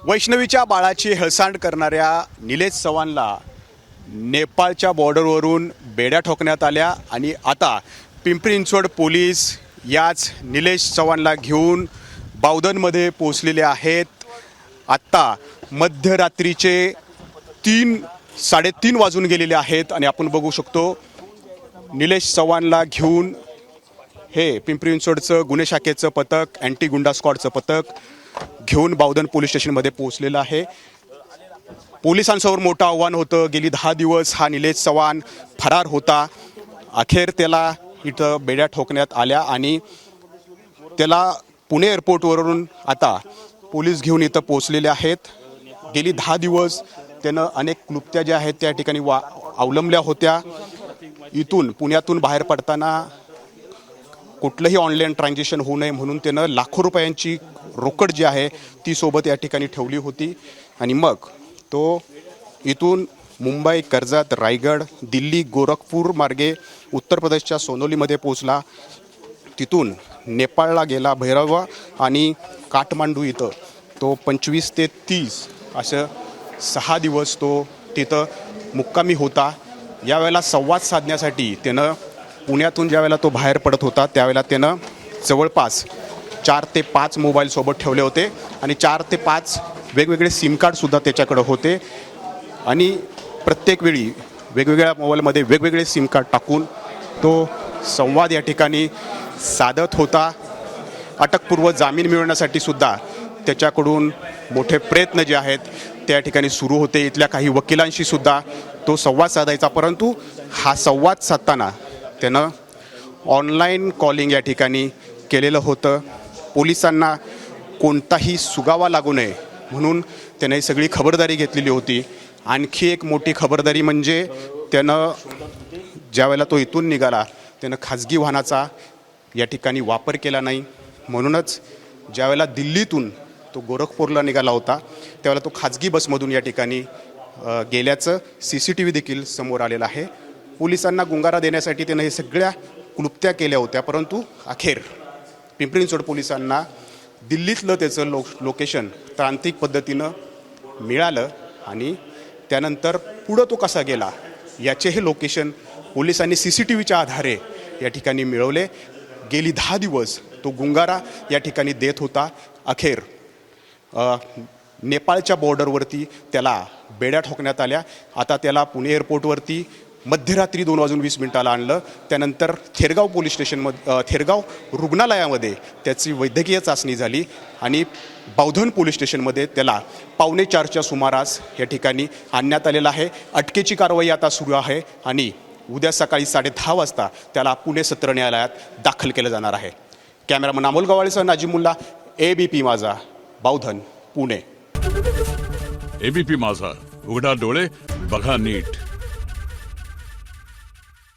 वैष्णवीच्या बाळाची हेळसांड करणाऱ्या निलेश चव्हाणला नेपाळच्या बॉर्डरवरून बेड्या ठोकण्यात आल्या आणि आता पिंपरी चिंचवड पोलीस याच निलेश चव्हाणला घेऊन बावधनमध्ये पोहोचलेले आहेत. आत्ता मध्यरात्रीचे 3-3:30 वाजून गेलेले आहेत आणि आपण बघू शकतो निलेश चव्हाणला घेऊन हे पिंपरी चिंचवडचं गुन्हे शाखेचं पथक, अँटी गुंडा स्क्वॉडचं पथक घेऊन बावधन पोलीस स्टेशनमध्ये पोहोचलेलं आहे. पोलिसांसमोर मोठं आव्हान होतं. गेली 10 दिवस हा निलेश चव्हाण फरार होता. अखेर त्याला इथं बेड्या ठोकण्यात आल्या आणि त्याला पुणे एअरपोर्टवरून आता पोलीस घेऊन इथं पोहोचलेले आहेत. गेली 10 दिवस त्यानं अनेक क्लुप्त्या ज्या आहेत त्या ठिकाणी अवलंबल्या होत्या. इथून पुण्यातून बाहेर पडताना कुठलंही ऑनलाईन ट्रान्झॅक्शन होऊ नये म्हणून त्यानं लाखो रुपयांची रोकड जी आहे ती सोबत या ठिकाणी ठेवली होती आणि मग तो इथून मुंबई, कर्जत, रायगड, दिल्ली, गोरखपूर मार्गे उत्तर प्रदेशच्या सोनोलीमध्ये पोहोचला. तिथून नेपाळला गेला भैरव आणि काठमांडू इथं तो 25 ते 30 असं 6 दिवस तो तिथं मुक्कामी होता. यावेळेला संवाद साधण्यासाठी त्यानं पुण्यातून ज्यावेळेला तो बाहेर पडत होता त्यावेळेला त्यानं जवळपास 4 ते 5 मोबाईल सोबत ठेवले होते आणि 4 ते 5 वेगवेगळे सिम कार्डसुद्धा त्याच्याकडं होते आणि प्रत्येक वेळी वेगवेगळ्या मोबाईलमध्ये वेगवेगळे सिम कार्ड टाकून तो संवाद या ठिकाणी साधत होता. अटकपूर्व जामीन मिळवण्यासाठी सुद्धा त्याच्याकडून मोठे प्रयत्न जे आहेत त्या ठिकाणी सुरू होते. इथल्या काही वकिलांशी सुद्धा तो संवाद साधायचा, परंतु हा संवाद साधताना त्यानं ऑनलाईन कॉलिंग या ठिकाणी केलेलं होतं. पोलिसांना कोणताही सुगावा लागू नये म्हणून त्याने सगळी खबरदारी घेतलेली होती. आणखी एक मोठी खबरदारी म्हणजे त्यानं ज्यावेळेला तो इथून निघाला त्यानं खाजगी वाहनाचा या ठिकाणी वापर केला नाही. म्हणूनच ज्यावेळेला दिल्लीतून तो गोरखपूरला निघाला होता त्यावेळेला तो खाजगी बसमधून या ठिकाणी गेल्याचं CCTV देखील समोर आलेलं आहे. पोलिसांना गुंगारा देण्यासाठी त्यानं हे सगळ्या क्लुप्त्या केल्या होत्या, परंतु अखेर पिंपरी चिंचवड पोलिसांना दिल्लीतलं त्याचं लोकेशन तांत्रिक पद्धतीनं मिळालं आणि त्यानंतर पुढं तो कसा गेला याचे हे लोकेशन पोलिसांनी CCTVच्या आधारे या ठिकाणी मिळवले. गेली 10 दिवस तो गुंगारा या ठिकाणी देत होता. अखेर नेपाळच्या बॉर्डरवरती त्याला बेड्या ठोकण्यात आल्या. आता त्याला पुणे एअरपोर्टवरती मध्यरात्री 2:20 आणलं. त्यानंतर थेरगाव पोलीस स्टेशनमध्ये थेरगाव रुग्णालयामध्ये त्याची वैद्यकीय चाचणी झाली आणि बावधन पोलीस स्टेशनमध्ये त्याला 3:45च्या सुमारास या ठिकाणी आणण्यात आलेलं आहे. अटकेची कारवाई आता सुरू आहे आणि उद्या सकाळी 10:30 वाजता त्याला पुणे सत्र न्यायालयात दाखल केलं जाणार आहे. कॅमेरामन अमोल गवाळेसह नाजिमुल्ला, ABP माझा, बावधन, पुणे. ABP माझा, उघडा डोळे बघा नीट.